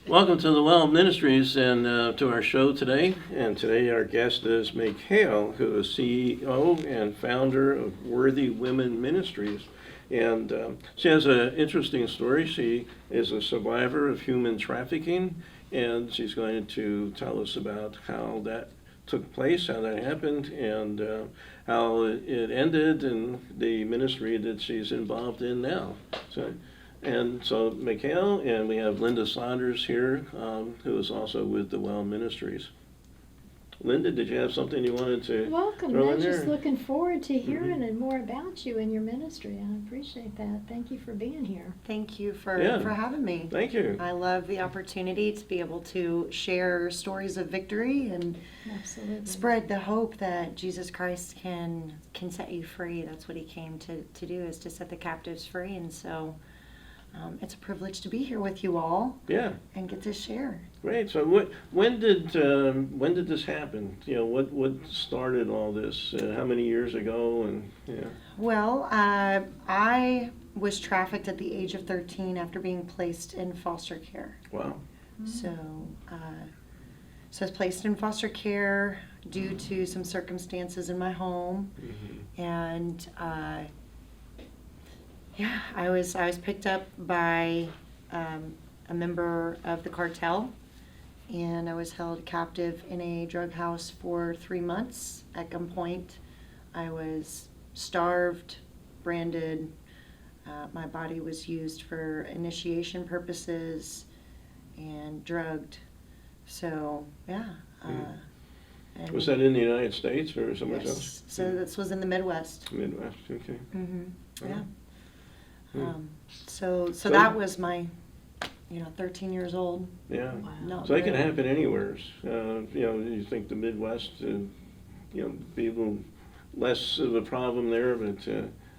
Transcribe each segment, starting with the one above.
Welcome to the Well Ministries and to our show today. And today our guest is Mikhael, who is CEO and founder of Worthy Women Ministries. And she has an interesting story. She is a survivor of human trafficking, and she's going to tell us about how that took place, how that happened, and how it ended, and the ministry that she's involved in now. So Mikhael, and we have Linda Saunders here, who is also with the Well Ministries. Linda, did you have something you wanted to Welcome. throw in I'm just there? looking forward to hearing and more about you and your ministry. I appreciate that. Thank you for being here. Thank you for Yeah. having me. Thank you. I love the opportunity to be able to share stories of victory and Absolutely. spread the hope that Jesus Christ can set you free. That's what he came to do, is to set the captives free. And so it's a privilege to be here with you all Yeah, and get to share. great. So when did this happen? You know, what started all this? How many years ago? And yeah. Well, I was trafficked at the age of 13 after being placed in foster care. Wow. So, so I was placed in foster care due to some circumstances in my home, Mm-hmm. and yeah, I was picked up by a member of the cartel, and I was held captive in a drug house for 3 months at gunpoint. I was starved, branded. My body was used for initiation purposes and drugged. So, yeah. And Was that in the United States or somewhere yes. else? So this was in the Midwest. Midwest. Okay. Mm-hmm. Yeah. Hmm. So that was my, 13 years old. Yeah. Wow. Not So it can very- happen anywhere. You think the Midwest, be a little less of a problem there, but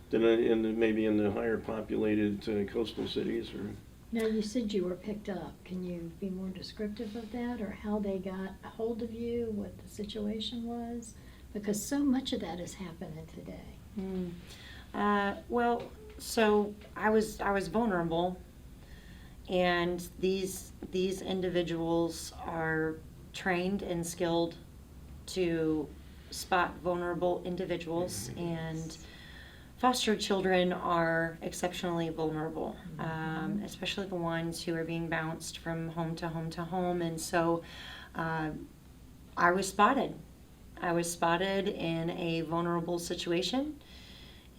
than maybe in the higher populated coastal cities or. Now, you said you were picked up. Can you be more descriptive of that, or how they got a hold of you, what the situation was? Because so much of that is happening today. Well, so I was vulnerable, and these individuals are trained and skilled to spot vulnerable individuals, and foster children are exceptionally vulnerable, especially the ones who are being bounced from home to home to home. And so I was spotted. I was spotted in a vulnerable situation,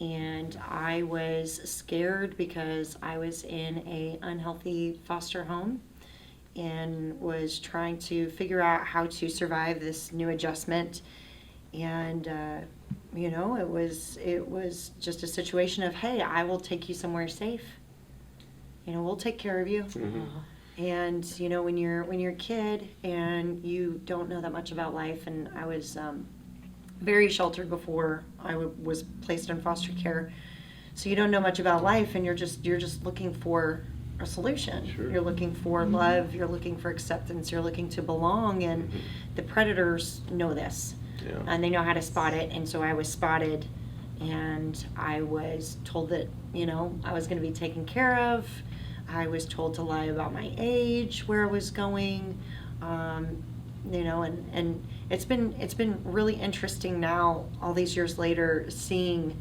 and I was scared because I was in a unhealthy foster home and was trying to figure out how to survive this new adjustment. And it was just a situation of, hey, I will take you somewhere safe. We'll take care of you. Mm-hmm. And when you're a kid and you don't know that much about life, and I was very sheltered before I was placed in foster care, so you don't know much about life, and you're just looking for a solution. Sure. You're looking for love. You're looking for acceptance. You're looking to belong, and the predators know this. Yeah. And they know how to spot it. And so I was spotted, and I was told that I was going to be taken care of. I was told to lie about my age, where I was going, and it's been really interesting now, all these years later, seeing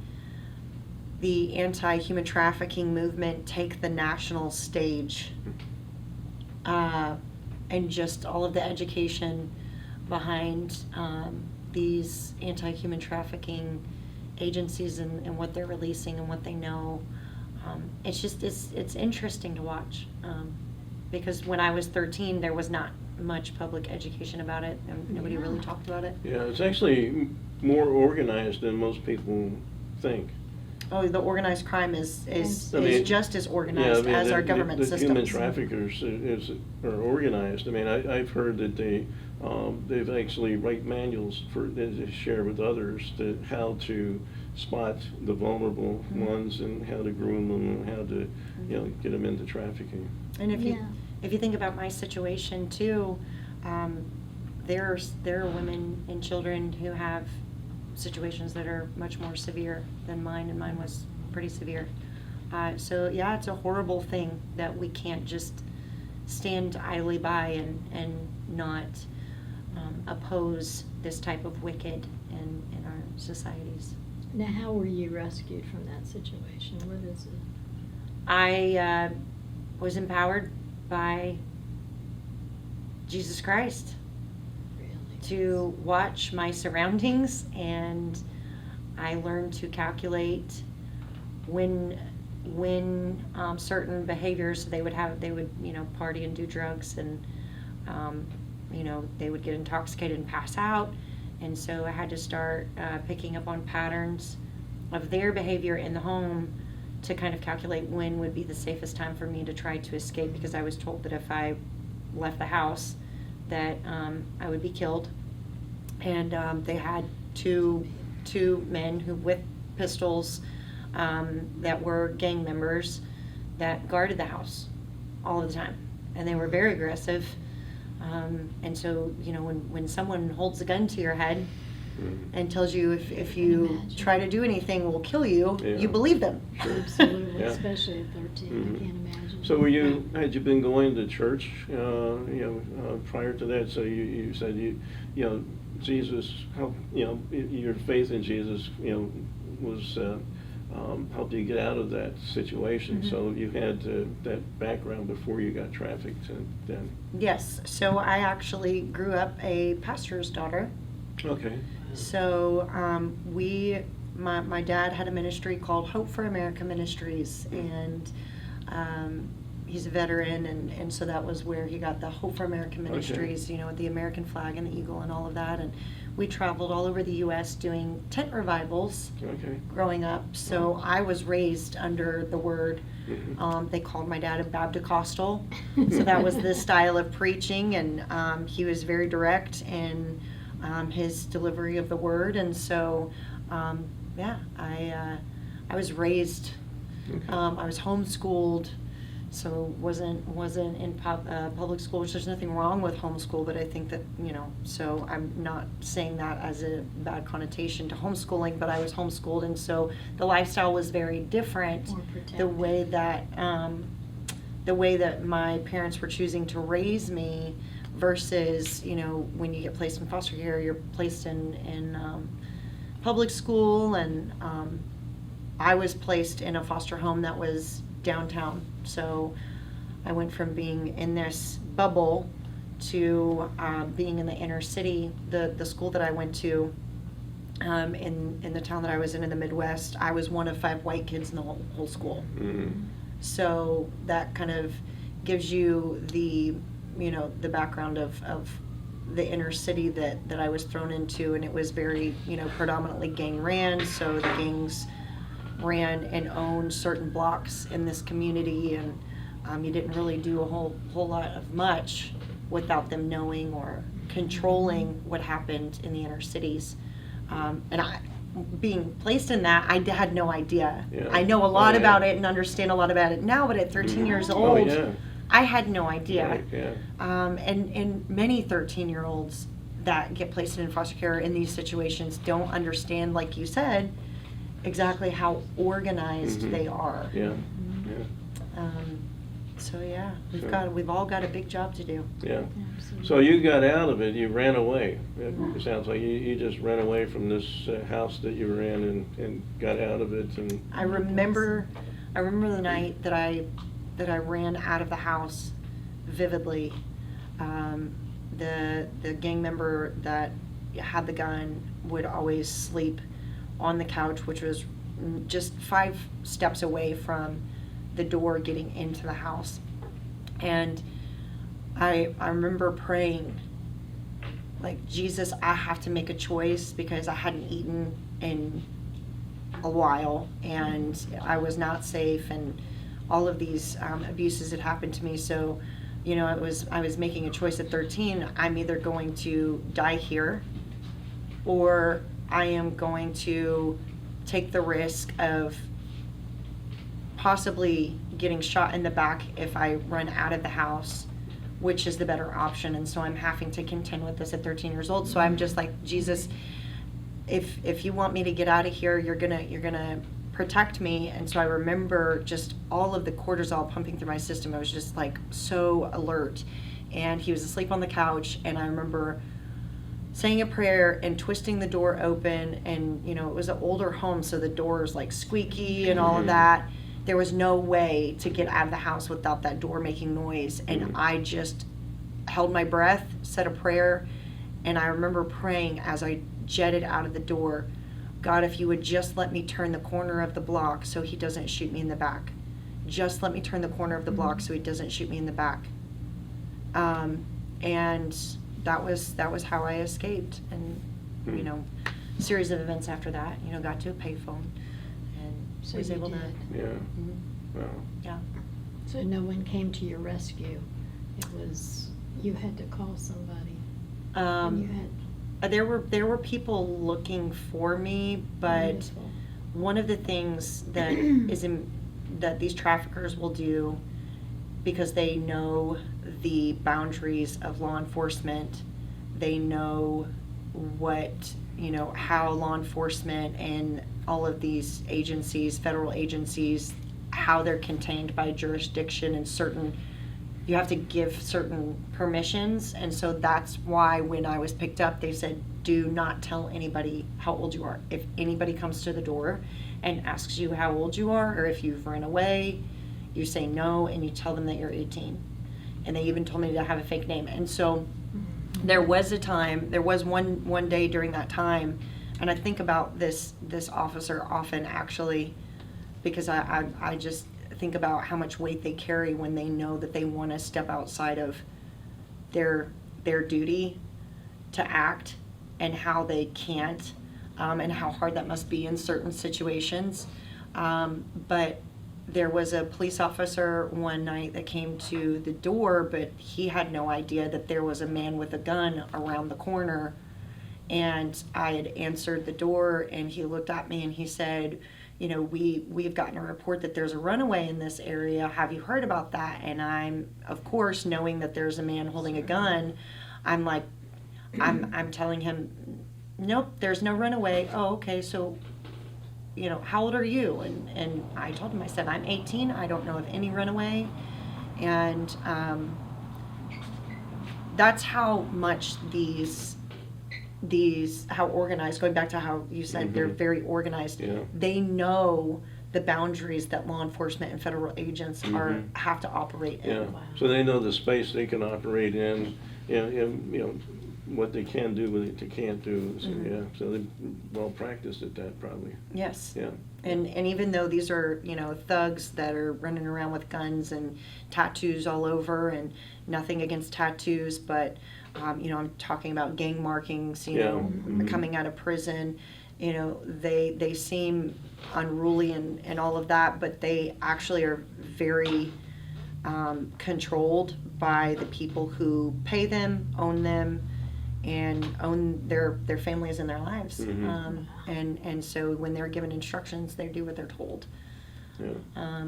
the anti-human trafficking movement take the national stage, and just all of the education behind these anti-human trafficking agencies and what they're releasing and what they know. It's interesting to watch, because when I was 13, there was not much public education about it, and nobody really talked about it. Yeah, it's actually more organized than most people think. Oh, the organized crime is I mean, just as organized as our government the systems. human traffickers are organized. I mean, I've heard that they've actually write manuals to share with others how to spot the vulnerable ones and how to groom them and how to get them into trafficking. And if you think about my situation too, there are women and children who have situations that are much more severe than mine, and mine was pretty severe. So yeah, it's a horrible thing that we can't just stand idly by and not oppose this type of wicked in our societies. Now, how were you rescued from that situation? What is it? I was empowered by Jesus Christ Really? to watch my surroundings, and I learned to calculate when certain behaviors they would party and do drugs, and they would get intoxicated and pass out. And so I had to start picking up on patterns of their behavior in the home to kind of calculate when would be the safest time for me to try to escape, because I was told that if I left the house that I would be killed. And they had two men who with pistols that were gang members that guarded the house all of the time, and they were very aggressive. And so, when someone holds a gun to your head and tells you if you Imagine. try to do anything, we'll kill you, Yeah. you believe them. Absolutely, Yeah. especially at 13. Mhm. I can't imagine. So had you been going to church, prior to that? So you said Jesus helped, your faith in Jesus, was helped you get out of that situation. Mhm. So you had that background before you got trafficked, and then. Yes, so I actually grew up a pastor's daughter. Okay. So my dad had a ministry called Hope for America Ministries, and he's a veteran, and so that was where he got the Hope for America Ministries, with the American flag and the eagle and all of that. And we traveled all over the U.S. doing tent revivals Okay. growing up. So I was raised under the word. Mhm. They called my dad a Baptist-costal. So that was the style of preaching, and he was very direct in his delivery of the word. And so, I was raised, Okay. I was homeschooled, so wasn't in public school, which there's nothing wrong with homeschool, but I think that, so I'm not saying that as a bad connotation to homeschooling, but I was homeschooled, and so the lifestyle was very different. More protected. The way that my parents were choosing to raise me versus, when you get placed in foster care, you're placed in public school, and I was placed in a foster home that was downtown. So I went from being in this bubble to being in the inner city. The school that I went to in the town that I was in the Midwest, I was one of 5 white kids in the whole school. Mhm. So that kind of gives you the background of the inner city that I was thrown into, and it was very, predominantly gang ran. So the gangs ran and owned certain blocks in this community, and you didn't really do a whole lot of much without them knowing or controlling what happened in the inner cities. And I, being placed in that, I had no idea. Yeah. I know a lot Oh, yeah. about it and understand a lot about it now, but at 13 years Oh, old, yeah. I had no idea. Right, yeah. And many 13-year-olds that get placed in foster care in these situations don't understand, like you said, exactly how organized Mhm. they are. Yeah. So yeah, Sure. we've all got a big job to do. Yeah. Absolutely. So you got out of it, you ran away. It sounds like you just ran away from this house that you were in and got out of it. And I remember the night that I ran out of the house vividly. The gang member that had the gun would always sleep on the couch, which was just 5 steps away from the door getting into the house. And I remember praying, like, Jesus, I have to make a choice, because I hadn't eaten in a while, and I was not safe, and all of these abuses had happened to me. So, I was making a choice at 13. I'm either going to die here, or I am going to take the risk of possibly getting shot in the back if I run out of the house, which is the better option. And so I'm having to contend with this at 13 years old. So I'm just like, Jesus, if you want me to get out of here, you're gonna protect me. And so I remember just all of the cortisol pumping through my system. I was just like so alert. And he was asleep on the couch, and I remember saying a prayer and twisting the door open. And it was an older home, so the door is like squeaky and all of that. There was no way to get out of the house without that door making noise. And I just held my breath, said a prayer, and I remember praying as I jetted out of the door, God, if you would just let me turn the corner of the block so he doesn't shoot me in the back. Just let me turn the corner of the block so he doesn't shoot me in the back. And that was how I escaped. And, a series of events after that, got to a payphone and So was you able did. to. Yeah. Mhm. Wow. Yeah. So no one came to your rescue. It was, you had to call somebody. And you had, There were people looking for me, but wonderful. one of the things that that these traffickers will do, because they know the boundaries of law enforcement, they know how law enforcement and all of these agencies, federal agencies, how they're contained by jurisdiction and you have to give certain permissions. And so that's why when I was picked up, they said, do not tell anybody how old you are. If anybody comes to the door and asks you how old you are, or if you've run away, you say no, and you tell them that you're 18. And they even told me to have a fake name. And so there was one day during that time, and I think about this officer often, actually, because I just think about how much weight they carry when they know that they want to step outside of their duty to act, and how they can't, and how hard that must be in certain situations. But there was a police officer one night that came to the door, but he had no idea that there was a man with a gun around the corner. And I had answered the door, and he looked at me and he said, we've gotten a report that there's a runaway in this area. Have you heard about that? And I'm, of course, knowing that there's a man holding a gun, I'm like, I'm telling him, nope, there's no runaway. Oh, okay, so, how old are you? And I told him, I said, I'm 18. I don't know of any runaway. And that's how much how organized, going back to how you said they're very organized. Yeah. They know the boundaries that law enforcement and federal agents have to operate in. Yeah. Wow. So they know the space they can operate in, what they can do, what they can't do. So, yeah. So they're well practiced at that, probably. Yes. Yeah. And even though these are, thugs that are running around with guns and tattoos all over, and nothing against tattoos, but, I'm talking about gang markings, coming out of prison, they seem unruly and all of that, but they actually are very controlled by the people who pay them, and own their families and their lives. And so when they're given instructions, they do what they're told. Yeah.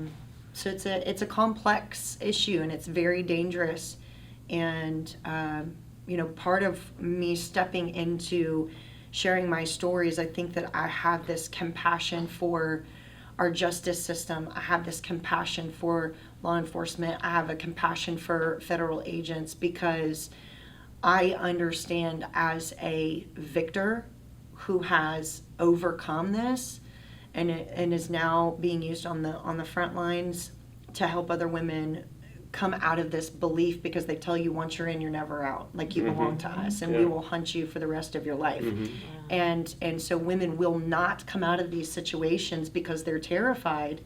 So it's a complex issue, and it's very dangerous. And part of me stepping into sharing my stories, I think that I have this compassion for our justice system. I have this compassion for law enforcement. I have a compassion for federal agents, because I understand, as a victor who has overcome this and is now being used on the front lines to help other women come out of this belief, because they tell you once you're in, you're never out. Like, you belong to us, and we will hunt you for the rest of your life. And so women will not come out of these situations because they're terrified.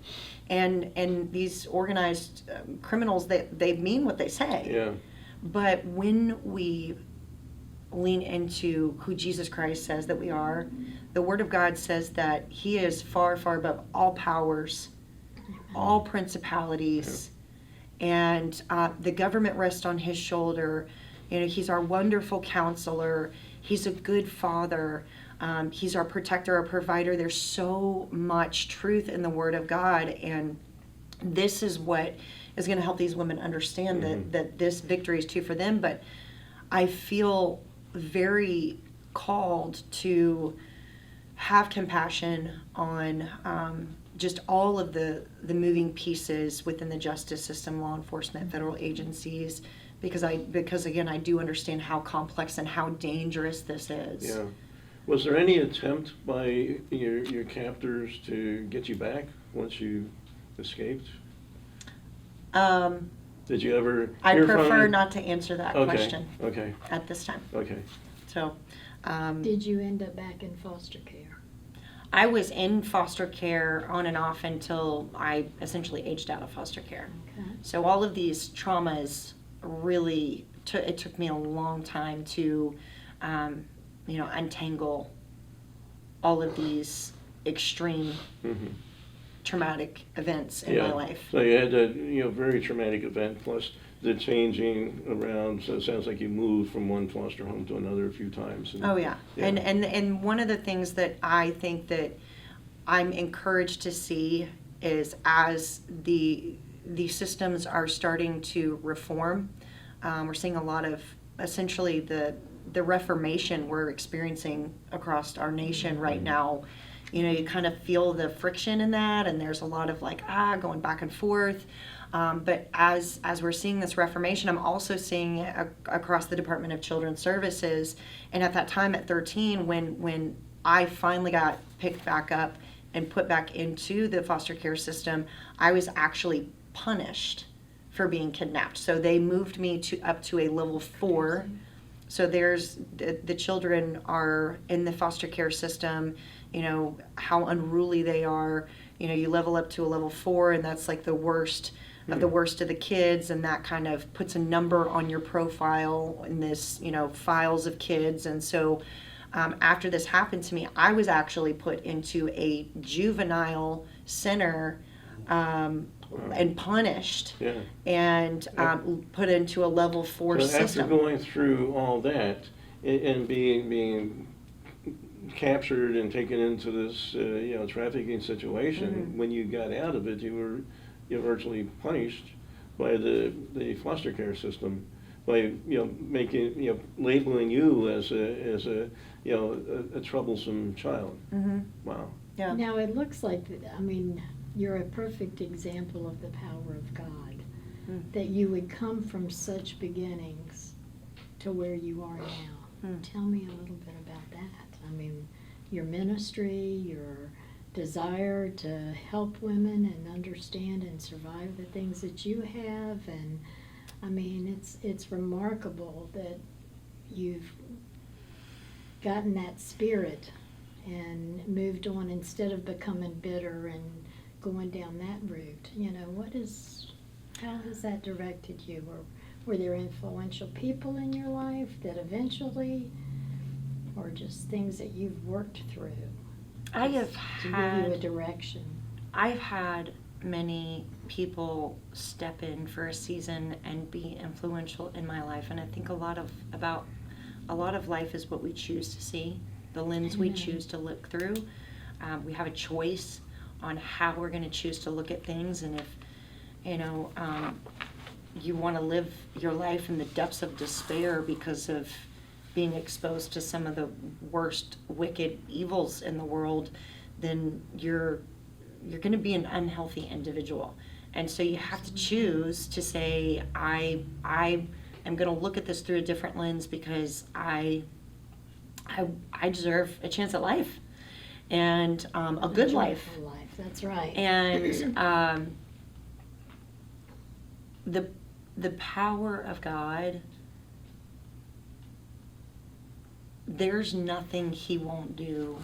And these organized criminals, they mean what they say. Yeah. But when we lean into who Jesus Christ says that we are, the Word of God says that He is far, far above all powers, all principalities, and the government rests on His shoulder. He's our wonderful counselor. He's a good Father. He's our protector, our provider. There's so much truth in the Word of God, and this is what is going to help these women understand that this victory is too for them. But I feel very called to have compassion on just all of the moving pieces within the justice system, law enforcement, federal agencies, because again, I do understand how complex and how dangerous this is. Yeah. Was there any attempt by your captors to get you back once you escaped? Did you ever I hear from prefer them? not to answer that Okay, question okay, at this time. okay. So, Did you end up back in foster care? I was in foster care on and off until I essentially aged out of foster care. Okay. So all of these traumas really it took me a long time to, untangle all of these extreme Mhm. traumatic events in Yeah. my life. So you had a very traumatic event, plus the changing around. So it sounds like you moved from one foster home to another a few times. And, Oh yeah. And one of the things that I think that I'm encouraged to see is as the systems are starting to reform, we're seeing a lot of essentially the reformation we're experiencing across our nation right now. You kind of feel the friction in that, and there's a lot of going back and forth. But as we're seeing this reformation, I'm also seeing it across the Department of Children's Services. And at that time, at 13, when I finally got picked back up and put back into the foster care system, I was actually punished for being kidnapped. So they moved me up to a level 4. So there's the children are in the foster care system. How unruly they are. You level up to a level 4, and that's like the worst of the worst of the kids, and that kind of puts a number on your profile in this, files of kids. And so after this happened to me, I was actually put into a juvenile center and punished, Yeah. and put into a level 4 So system. after going through all that and being captured and taken into this trafficking situation, Mm-hmm. when you got out of it, you were virtually punished by the foster care system by making labeling you as a troublesome child. Mm-hmm. Wow. Yeah. Now, it looks like, you're a perfect example of the power of God, that you would come from such beginnings to where you are now. Tell me a little bit about that. Your ministry, your desire to help women and understand and survive the things that you have, and it's remarkable that you've gotten that spirit and moved on instead of becoming bitter and going down that route. How has that directed you? Or were there influential people in your life that eventually, or just things that you've worked through I have to give you a had direction? I've had many people step in for a season and be influential in my life, and I think a lot of life is what we choose to see, the lens we Amen. choose to look through. We have a choice on how we're going to choose to look at things, and if you want to live your life in the depths of despair because of being exposed to some of the worst wicked evils in the world, then you're going to be an unhealthy individual. And so you have to choose to say, I am going to look at this through a different lens because I deserve a chance at life, and a good life. Joyful life, that's right. And the power of God, there's nothing he won't do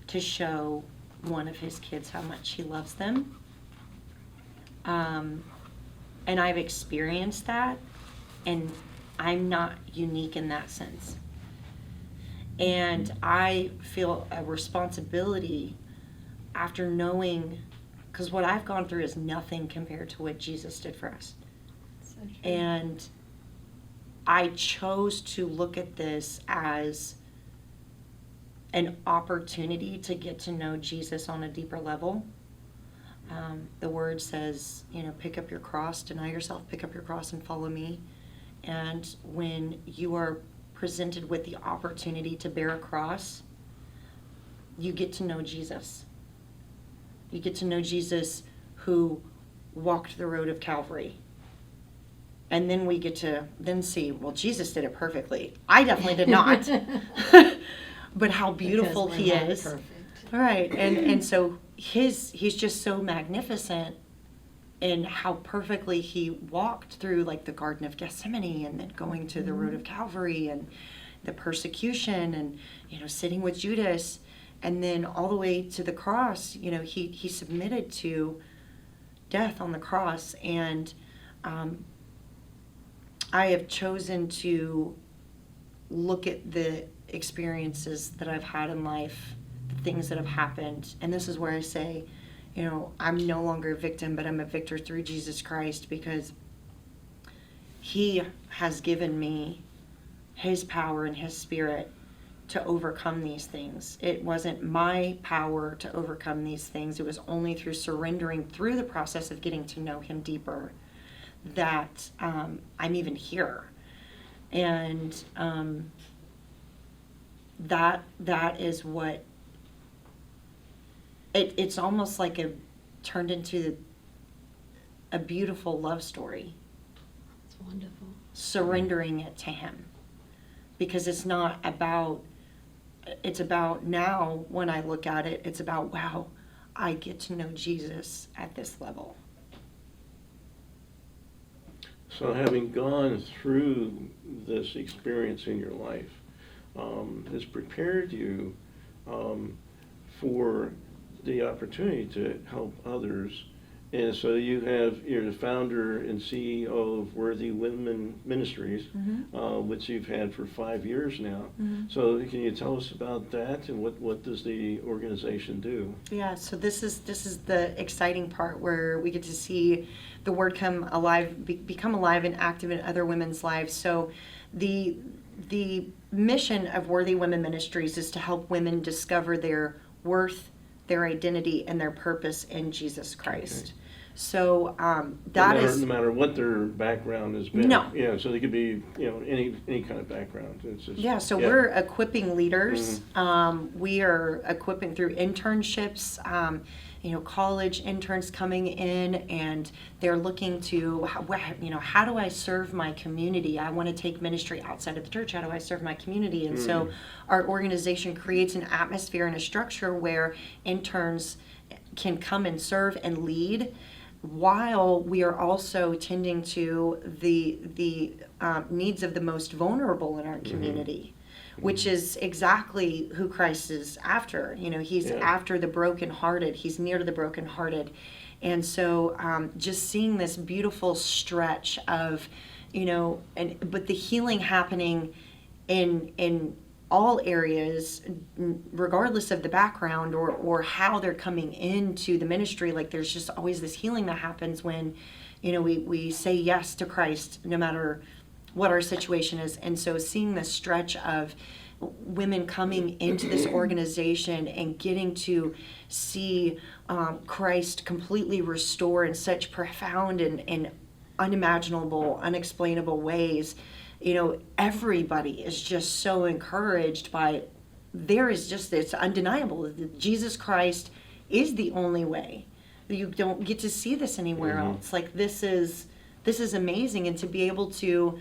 to show one of his kids how much he loves them. And I've experienced that, and I'm not unique in that sense. And I feel a responsibility after knowing, because what I've gone through is nothing compared to what Jesus did for us. So true. And I chose to look at this as an opportunity to get to know Jesus on a deeper level. The word says, pick up your cross, deny yourself, pick up your cross and follow me. And when you are presented with the opportunity to bear a cross, you get to know Jesus. you get to know Jesus who walked the road of Calvary. And then we get to then see, well, Jesus did it perfectly. I definitely did not. But how beautiful Because we're he not is. perfect. All right. And so he's just so magnificent in how perfectly he walked through like the Garden of Gethsemane and then going to the road of Calvary and the persecution and, sitting with Judas and then all the way to the cross. He submitted to death on the cross. And I have chosen to look at the experiences that I've had in life, the things that have happened. And this is where I say, I'm no longer a victim, but I'm a victor through Jesus Christ, because he has given me his power and his spirit to overcome these things. It wasn't my power to overcome these things. It was only through surrendering through the process of getting to know him deeper that I'm even here. And that is what it's almost like turned into a beautiful love story. It's wonderful. Surrendering it to him, because it's about now when I look at it, it's about, wow, I get to know Jesus at this level. So having gone through this experience in your life, has prepared you for the opportunity to help others. And so you're the founder and CEO of Worthy Women Ministries, which you've had for 5 years now. So can you tell us about that, and what does the organization do? Yeah, so this is the exciting part where we get to see the word come alive, become alive and active in other women's lives. So the mission of Worthy Women Ministries is to help women discover their worth, their identity, and their purpose in Jesus Christ. Okay. So no matter what their background has been. No. Yeah, so they could be any kind of background. It's just, we're equipping leaders. We are equipping through internships. College interns coming in, and they're looking to, how do I serve my community? I want to take ministry outside of the church. How do I serve my community? And so our organization creates an atmosphere and a structure where interns can come and serve and lead, while we are also tending to the needs of the most vulnerable in our community. Which is exactly who Christ is after. He's after the brokenhearted. He's near to the brokenhearted. And so just seeing this beautiful stretch of, but the healing happening in all areas, regardless of the background or how they're coming into the ministry. Like, there's just always this healing that happens when, we say yes to Christ, no matter what our situation is. And so seeing the stretch of women coming into this organization and getting to see Christ completely restore in such profound and unimaginable, unexplainable ways, everybody is just so encouraged by, it's undeniable that Jesus Christ is the only way. You don't get to see this anywhere else. Like, this is amazing. And to be able to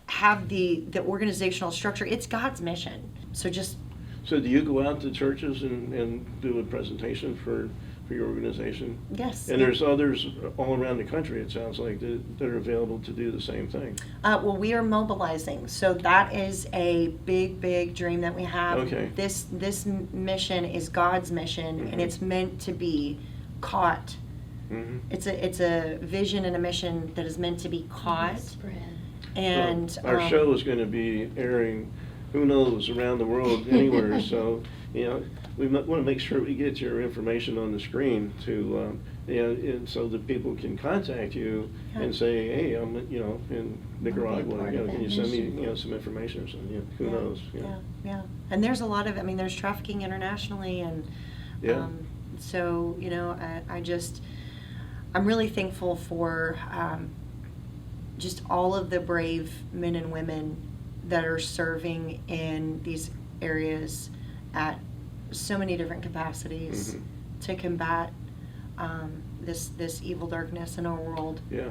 have the organizational structure, it's God's mission. So do you go out to churches and do a presentation for your organization? Yes. And there's others all around the country, it sounds like, that are available to do the same thing. Well, we are mobilizing. So that is a big dream that we have. Okay. This mission is God's mission, and it's meant to be caught. It's a vision and a mission that is meant to be caught. Spread. And our show is going to be airing, who knows, around the world, anywhere. So, we want to make sure we get your information on the screen to, and so that people can contact you and say, hey, I'm, in Nicaragua. Can you send me, some information or something? Who knows? Yeah. And there's a lot of, there's trafficking internationally, and so I'm really thankful for just all of the brave men and women that are serving in these areas at so many different capacities to combat this evil darkness in our world. Yeah.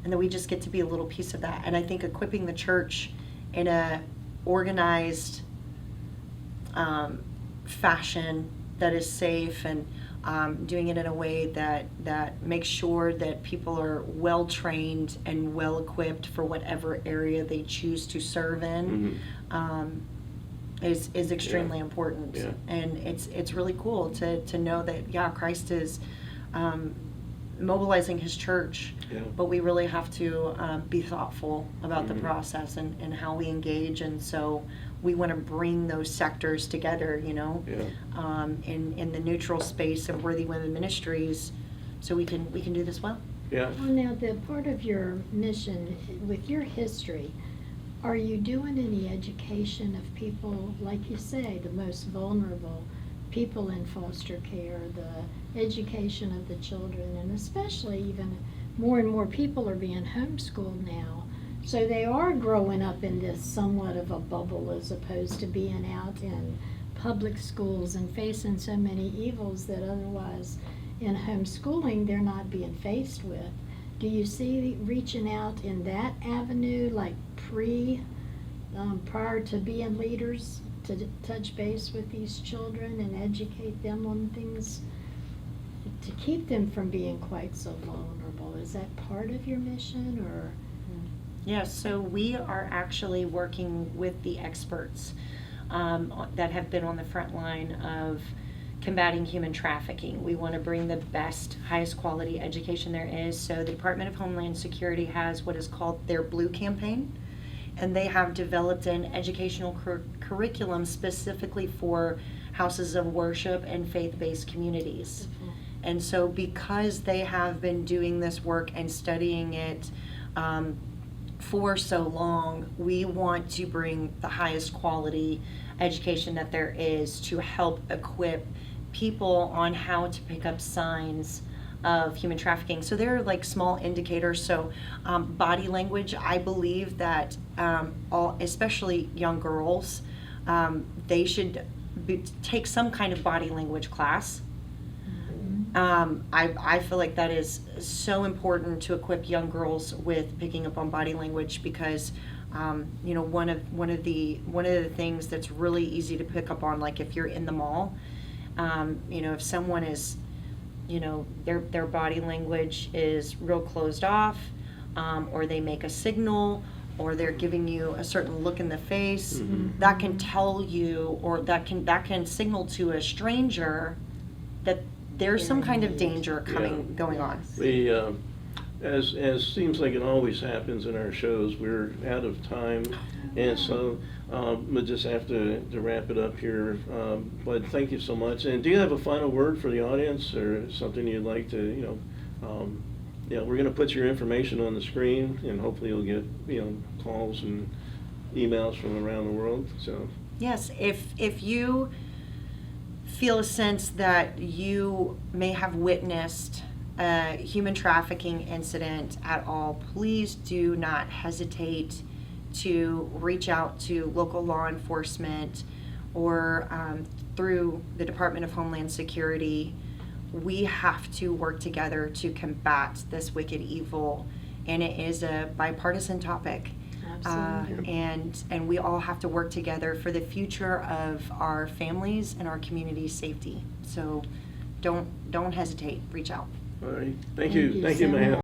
And that we just get to be a little piece of that. And I think equipping the church in a organized fashion that is safe, and doing it in a way that makes sure that people are well trained and well equipped for whatever area they choose to serve in, is extremely important. Yeah. And it's really cool to know that Christ is mobilizing his church, but we really have to be thoughtful about the process and how we engage. And so we want to bring those sectors together, in the neutral space of Worthy Women Ministries, so we can do this well. Yeah. Well, now, the part of your mission, with your history, are you doing any education of people, like you say, the most vulnerable people in foster care, the education of the children, and especially even more and more people are being homeschooled now. So they are growing up in this somewhat of a bubble as opposed to being out in public schools and facing so many evils that otherwise in homeschooling they're not being faced with. Do you see reaching out in that avenue, like prior to being leaders, to touch base with these children and educate them on things to keep them from being quite so vulnerable? Is that part of your mission, or? Yes, so we are actually working with the experts that have been on the front line of combating human trafficking. We want to bring the best, highest quality education there is. So the Department of Homeland Security has what is called their Blue Campaign, and they have developed an educational curriculum specifically for houses of worship and faith-based communities. And so because they have been doing this work and studying it for so long, we want to bring the highest quality education that there is to help equip people on how to pick up signs of human trafficking. So there are like small indicators. So body language, I believe that especially young girls, they should take some kind of body language class. I feel like that is so important to equip young girls with picking up on body language, because one of the things that's really easy to pick up on, like if you're in the mall, if someone is, their body language is real closed off, or they make a signal, or they're giving you a certain look in the face, that can tell you, or that can signal to a stranger that there's some kind of danger going on. As seems like it always happens in our shows, we're out of time, and so we'll just have to wrap it up here. But thank you so much. And do you have a final word for the audience, or something you'd like to, we're going to put your information on the screen, and hopefully you'll get calls and emails from around the world. So yes, if you feel a sense that you may have witnessed a human trafficking incident at all, please do not hesitate to reach out to local law enforcement or through the Department of Homeland Security. We have to work together to combat this wicked evil, and it is a bipartisan topic. Absolutely. And we all have to work together for the future of our families and our community's safety. So don't hesitate, reach out. all right, thank you, so Mikhael.